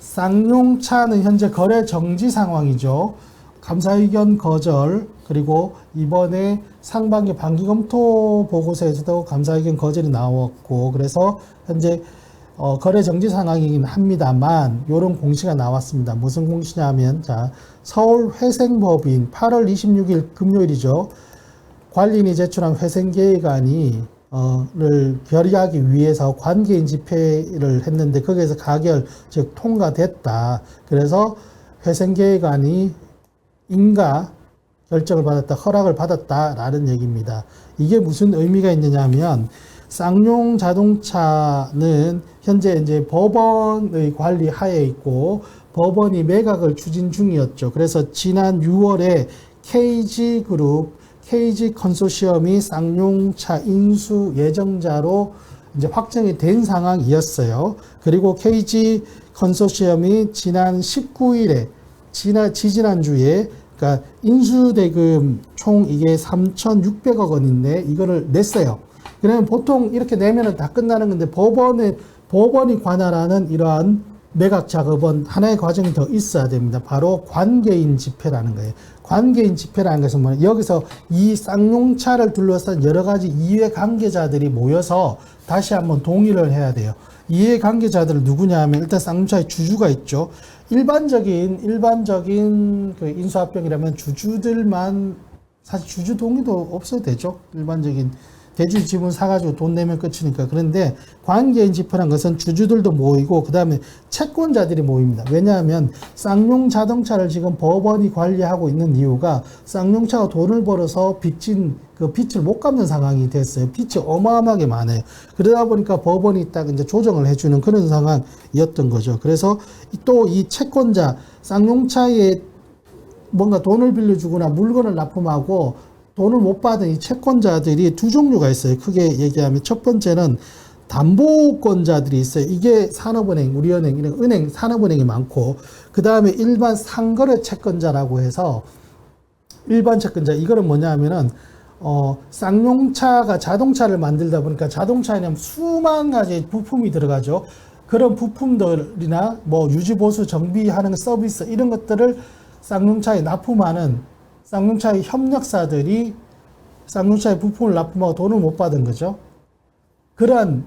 쌍용차는 현재 거래 정지 상황이죠. 감사 의견 거절, 그리고 이번에 상반기 반기 검토 보고서에서도 감사 의견 거절이 나왔고, 그래서 현재 거래 정지 상황이긴 합니다만, 요런 공시가 나왔습니다. 무슨 공시냐면, 자, 서울회생법인 8월 26일 금요일이죠. 관리인이 제출한 회생계획안이 를 결의하기 위해서 관계인 집회를 했는데 거기에서 가결, 즉 통과됐다. 그래서 회생계획안이 인가 결정을 받았다, 허락을 받았다라는 얘기입니다. 이게 무슨 의미가 있느냐 하면, 쌍용 자동차는 현재 이제 법원의 관리 하에 있고 법원이 매각을 추진 중이었죠. 그래서 지난 6월에 KG그룹, KG 컨소시엄이 쌍용차 인수 예정자로 이제 확정이 된 상황이었어요. 그리고 KG 컨소시엄이 지난 19일에 지지난주에 그러니까 인수대금 총 이게 3,600억 원인데 이거를 냈어요. 그러면 보통 이렇게 내면은 다 끝나는 건데 법원이 관할하는 이러한 매각 작업은 하나의 과정이 더 있어야 됩니다. 바로 관계인 집회라는 거예요. 관계인 집회라는 것은 뭐냐? 여기서 이 쌍용차를 둘러싼 여러 가지 이해 관계자들이 모여서 다시 한번 동의를 해야 돼요. 이해 관계자들은 누구냐 하면 일단 쌍용차의 주주가 있죠. 일반적인 그 인수합병이라면 주주들만 사실 주주 동의도 없어도 되죠. 일반적인 대주 지분 사가지고 돈 내면 끝이니까. 그런데 관계인 집회란 것은 주주들도 모이고 그 다음에 채권자들이 모입니다. 왜냐하면 쌍용 자동차를 지금 법원이 관리하고 있는 이유가 쌍용차가 돈을 벌어서 빚진 그 빚을 못 갚는 상황이 됐어요. 빚이 어마어마하게 많아요. 그러다 보니까 법원이 딱 이제 조정을 해주는 그런 상황이었던 거죠. 그래서 또 이 채권자 쌍용차에 뭔가 돈을 빌려주거나 물건을 납품하고 돈을 못 받은 이 채권자들이 두 종류가 있어요. 크게 얘기하면 첫 번째는 담보권자들이 있어요. 이게 산업은행, 우리은행, 이런 은행, 산업은행이 많고 그 다음에 일반 상거래 채권자라고 해서 일반 채권자 이거는 뭐냐 하면은 쌍용차가 자동차를 만들다 보니까 자동차에는 수만 가지 부품이 들어가죠. 그런 부품들이나 뭐 유지보수 정비하는 서비스 이런 것들을 쌍용차에 납품하는 쌍용차의 협력사들이 쌍용차의 부품을 납품하고 돈을 못 받은 거죠. 그러한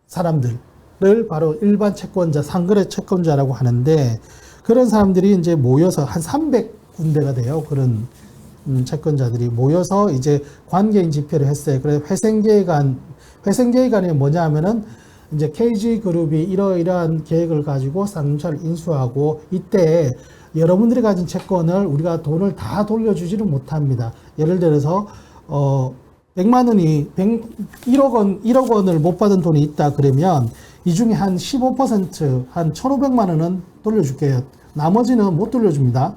사람들을 바로 일반 채권자, 상거래 채권자라고 하는데 그런 사람들이 이제 모여서 한 300군데가 돼요. 그런 채권자들이 모여서 이제 관계인 집회를 했어요. 그래서 회생계획안이 뭐냐 하면은 이제 KG그룹이 이러이러한 계획을 가지고 쌍용차를 인수하고 이때 여러분들이 가진 채권을 우리가 돈을 다 돌려주지는 못합니다. 예를 들어서 100만 원이 1억 원을 못 받은 돈이 있다 그러면 이 중에 한 15%, 한 1,500만 원은 돌려줄게요. 나머지는 못 돌려줍니다.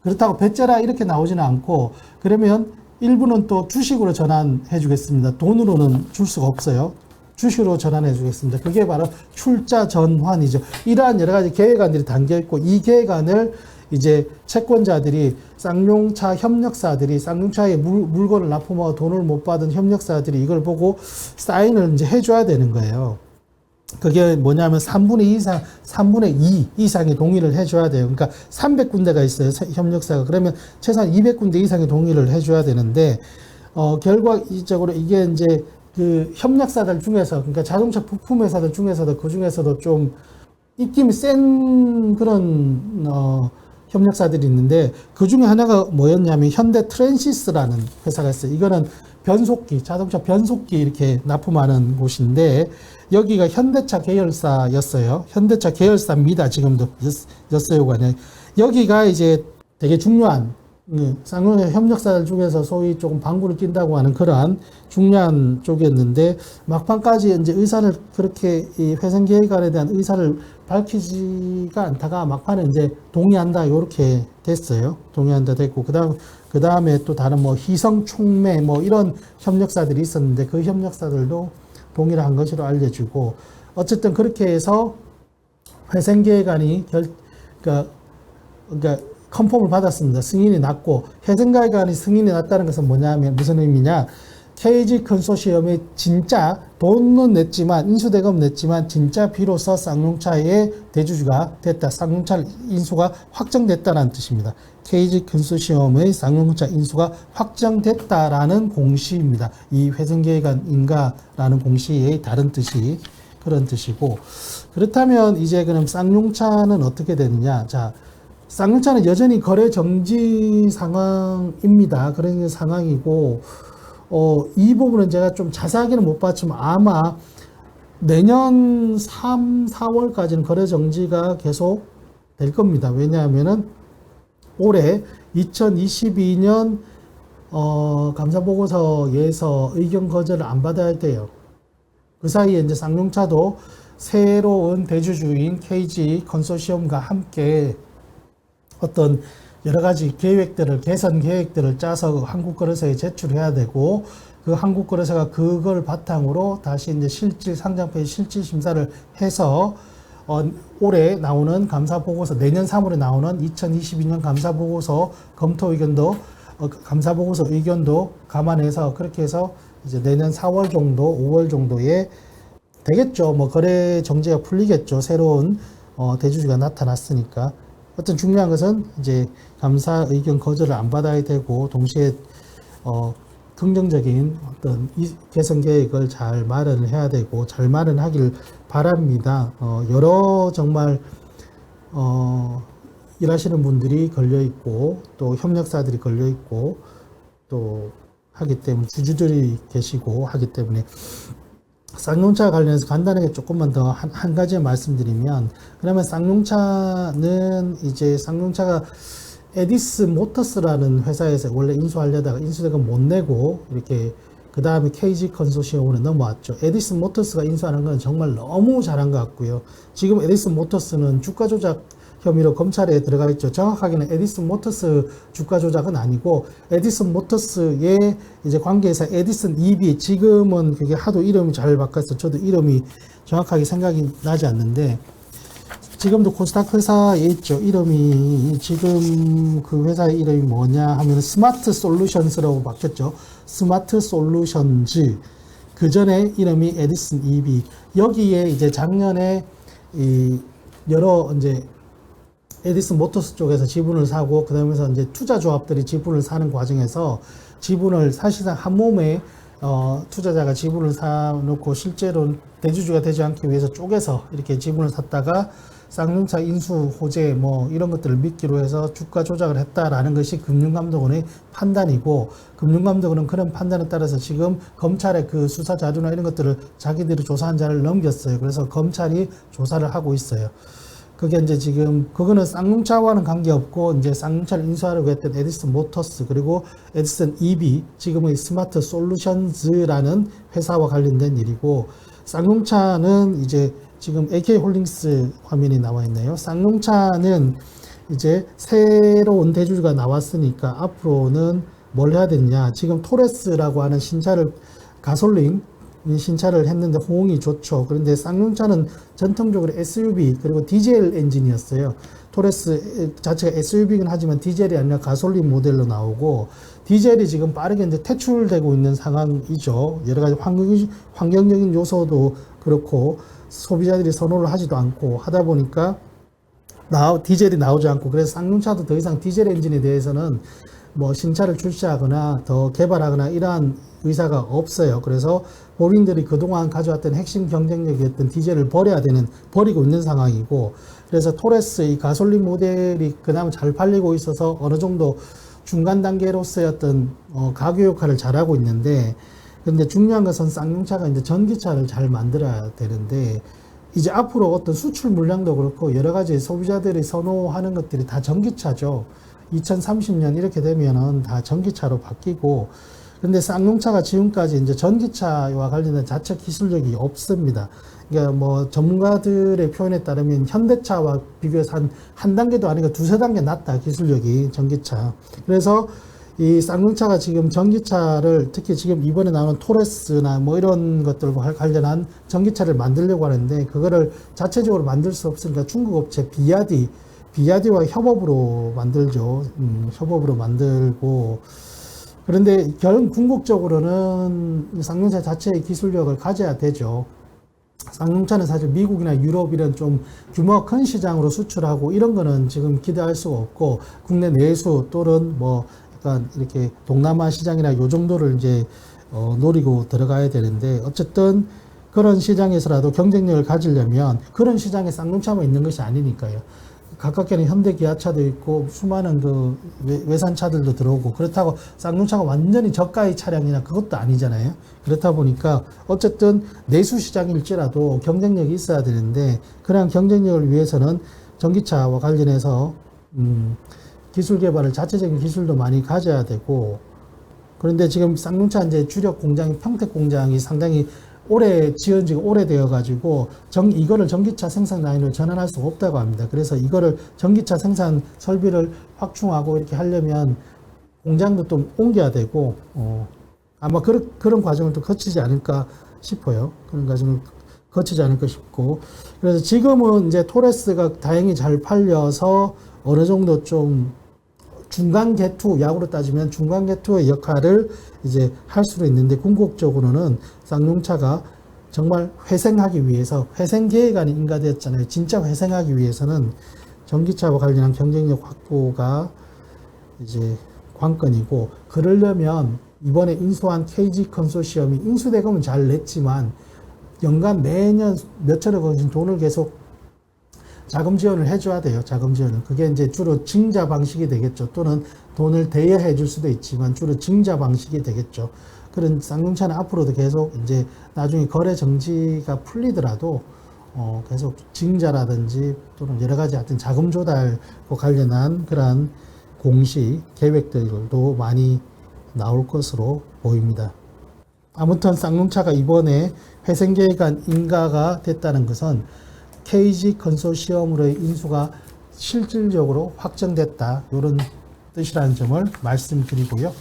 그렇다고 배째라 이렇게 나오지는 않고 그러면 일부는 또 주식으로 전환해 주겠습니다. 돈으로는 줄 수가 없어요. 주식으로 전환해 주겠습니다. 그게 바로 출자 전환이죠. 이러한 여러 가지 계획안들이 담겨 있고 이 계획안을 이제 채권자들이 쌍용차 협력사들이 쌍용차에 물건을 납품하고 돈을 못 받은 협력사들이 이걸 보고 사인을 이제 해줘야 되는 거예요. 그게 뭐냐면 3분의 2 이상의 동의를 해줘야 돼요. 그러니까 300군데가 있어요. 협력사가. 그러면 최소한 200군데 이상의 동의를 해줘야 되는데, 결과적으로 이게 이제 그 협력사들 중에서, 그러니까 자동차 부품 회사들 중에서도 그 중에서도 좀 입김이 센 그런, 협력사들이 있는데 그 중에 하나가 뭐였냐면 현대 트랜시스라는 회사가 있어요. 이거는 변속기, 자동차 변속기 이렇게 납품하는 곳인데 여기가 현대차 계열사였어요. 현대차 계열사입니다. 지금도 였어요가 여기가 이제 되게 중요한 쌍용차 협력사들 중에서 소위 조금 방구를 낀다고 하는 그러한 중요한 쪽이었는데 막판까지 이제 의사를 그렇게 이 회생계획안에 대한 의사를 밝히지가 않다가 막판에 이제 동의한다 이렇게 됐어요. 동의한다 됐고 그 다음에 또 다른 뭐 희성촉매 뭐 이런 협력사들이 있었는데 그 협력사들도 동의를 한 것으로 알려지고 어쨌든 그렇게 해서 회생계획안이 그러니까 컨펌을 받았습니다. 승인이 났고 회생계획안이 승인이 났다는 것은 뭐냐면 무슨 의미냐? KG 컨소시엄이 진짜 돈은 냈지만 인수대금 냈지만 진짜 비로소 쌍용차의 대주주가 됐다. 쌍용차 인수가 확정됐다라는 뜻입니다. KG 컨소시엄의 쌍용차 인수가 확정됐다라는 공시입니다. 이 회생계획안 인가라는 공시의 다른 뜻이 그런 뜻이고, 그렇다면 이제 그럼 쌍용차는 어떻게 되느냐? 자, 쌍용차는 여전히 거래 정지 상황입니다. 그런 상황이고, 이 부분은 제가 좀 자세하게는 못 봤지만 아마 내년 3, 4월까지는 거래 정지가 계속 될 겁니다. 왜냐하면은 올해 2022년 감사보고서에서 의견 거절을 안 받아야 돼요. 그 사이에 이제 쌍용차도 새로운 대주주인 KG 컨소시엄과 함께 어떤 여러 가지 계획들을, 개선 계획들을 짜서 한국거래소에 제출해야 되고, 그 한국거래소가 그걸 바탕으로 다시 이제 실질, 상장폐 실질 심사를 해서, 올해 나오는 감사보고서, 내년 3월에 나오는 2022년 감사보고서 검토 의견도, 감사보고서 의견도 감안해서 그렇게 해서 이제 내년 4월 정도, 5월 정도에 되겠죠. 뭐 거래 정지가 풀리겠죠. 새로운, 대주주가 나타났으니까. 어떤 중요한 것은 이제 감사 의견 거절을 안 받아야 되고, 동시에 긍정적인 어떤 개선 계획을 잘 마련을 해야 되고, 잘 마련하길 바랍니다. 여러 정말 일하시는 분들이 걸려 있고, 또 협력사들이 걸려 있고, 또 하기 때문에 주주들이 계시고 하기 때문에, 쌍용차 관련해서 간단하게 조금만 더 한 가지 말씀드리면, 그러면 쌍용차는 이제 쌍용차가 에디슨 모터스라는 회사에서 원래 인수하려다가 인수대금 못 내고 이렇게 그 다음에 KG 컨소시엄으로 넘어왔죠. 에디슨 모터스가 인수하는 건 정말 너무 잘한 것 같고요. 지금 에디슨 모터스는 주가 조작 혐의로 검찰에 들어가 있죠. 정확하게는 에디슨 모터스 주가 조작은 아니고, 에디슨 모터스의 이제 관계회사 에디슨 EV, 지금은 그게 하도 이름이 잘 바뀌어서 저도 이름이 정확하게 생각이 나지 않는데, 지금도 코스닥 회사에 있죠. 이름이, 지금 그 회사의 이름이 뭐냐 하면 스마트 솔루션스라고 바뀌었죠. 스마트 솔루션즈. 그 전에 이름이 에디슨 EV. 여기에 이제 작년에 여러 이제 에디슨 모터스 쪽에서 지분을 사고, 그 다음에서 이제 투자조합들이 지분을 사는 과정에서 지분을 사실상 한 몸에 투자자가 지분을 사놓고 실제로는 대주주가 되지 않기 위해서 쪼개서 이렇게 지분을 샀다가 쌍용차 인수 호재 뭐 이런 것들을 미끼로 해서 주가 조작을 했다라는 것이 금융감독원의 판단이고, 금융감독원은 그런 판단에 따라서 지금 검찰의 그 수사 자료나 이런 것들을 자기들이 조사한 자를 넘겼어요. 그래서 검찰이 조사를 하고 있어요. 그게 이제 지금, 그거는 쌍용차와는 관계없고, 이제 쌍용차를 인수하려고 했던 에디슨 모터스, 그리고 에디슨 EV, 지금의 스마트 솔루션즈라는 회사와 관련된 일이고, 쌍용차는 이제 지금 AK홀딩스 화면이 나와 있네요. 쌍용차는 이제 새로운 대주주가 나왔으니까 앞으로는 뭘 해야 되느냐. 지금 토레스라고 하는 신차를, 가솔린 신차를 했는데 호응이 좋죠. 그런데 쌍용차는 전통적으로 SUV 그리고 디젤 엔진이었어요. 토레스 자체가 SUV긴 하지만 디젤이 아니라 가솔린 모델로 나오고, 디젤이 지금 빠르게 이제 퇴출되고 있는 상황이죠. 여러 가지 환경적인 요소도 그렇고, 소비자들이 선호를 하지도 않고 하다 보니까 디젤이 나오지 않고, 그래서 쌍용차도 더 이상 디젤 엔진에 대해서는 뭐 신차를 출시하거나 더 개발하거나 이러한 의사가 없어요. 그래서 본인들이 그동안 가져왔던 핵심 경쟁력이었던 디젤을 버리고 있는 상황이고, 그래서 토레스 이 가솔린 모델이 그나마 잘 팔리고 있어서 어느 정도 중간 단계로서의 어떤 가교 역할을 잘하고 있는데, 근데 중요한 것은 쌍용차가 이제 전기차를 잘 만들어야 되는데, 이제 앞으로 어떤 수출 물량도 그렇고 여러 가지 소비자들이 선호하는 것들이 다 전기차죠. 2030년 이렇게 되면은 다 전기차로 바뀌고, 근데 쌍용차가 지금까지 이제 전기차와 관련된 자체 기술력이 없습니다. 그러니까 뭐 전문가들의 표현에 따르면 현대차와 비교해서 한 단계도 아니고 두세 단계 낮다, 기술력이, 전기차. 그래서 이 쌍용차가 지금 전기차를, 특히 지금 이번에 나오는 토레스나 뭐 이런 것들과 관련한 전기차를 만들려고 하는데, 그거를 자체적으로 만들 수 없으니까 중국 업체 비야디와 협업으로 만들죠. 협업으로 만들고, 그런데 궁극적으로는 이 쌍용차 자체의 기술력을 가져야 되죠. 쌍용차는 사실 미국이나 유럽 이런 좀 규모가 큰 시장으로 수출하고 이런 거는 지금 기대할 수가 없고 국내 내수 또는 뭐 약간 이렇게 동남아 시장이나 요 정도를 이제 노리고 들어가야 되는데 어쨌든 그런 시장에서라도 경쟁력을 가지려면 그런 시장에 쌍용차만 있는 것이 아니니까요. 가깝게는 현대 기아차도 있고 수많은 그 외산차들도 들어오고 그렇다고 쌍용차가 완전히 저가의 차량이나 그것도 아니잖아요. 그렇다 보니까 어쨌든 내수 시장일지라도 경쟁력이 있어야 되는데 그냥 경쟁력을 위해서는 전기차와 관련해서 기술 개발을 자체적인 기술도 많이 가져야 되고 그런데 지금 쌍용차 이제 주력 공장인 평택 공장이 상당히 오래 지은 지가 오래되어 가지고 이거를 전기차 생산 라인으로 전환할 수가 없다고 합니다. 그래서 이거를 전기차 생산 설비를 확충하고 이렇게 하려면 공장도 좀 옮겨야 되고 아마 그런 과정을 또 거치지 않을까 싶어요. 그런 과정을 거치지 않을까 싶고 그래서 지금은 이제 토레스가 다행히 잘 팔려서 어느 정도 좀 중간 개투, 야구로 따지면 중간 개투의 역할을 이제 할 수도 있는데 궁극적으로는 쌍용차가 정말 회생하기 위해서 회생 계획안이 인가되었잖아요. 진짜 회생하기 위해서는 전기차와 관련한 경쟁력 확보가 이제 관건이고 그러려면 이번에 인수한 KG 컨소시엄이 인수대금은 잘 냈지만 연간 매년 몇천억 원씩 돈을 계속 자금 지원을 해줘야 돼요. 자금 지원을. 그게 이제 주로 증자 방식이 되겠죠. 또는 돈을 대여해 줄 수도 있지만 주로 증자 방식이 되겠죠. 그런 쌍용차는 앞으로도 계속 이제 나중에 거래 정지가 풀리더라도 계속 증자라든지 또는 여러 가지 하여튼 자금 조달과 관련한 그러한 공시 계획들도 많이 나올 것으로 보입니다. 아무튼 쌍용차가 이번에 회생계획안 인가가 됐다는 것은 KG 컨소시엄으로의 인수가 실질적으로 확정됐다. 이런 뜻이라는 점을 말씀드리고요.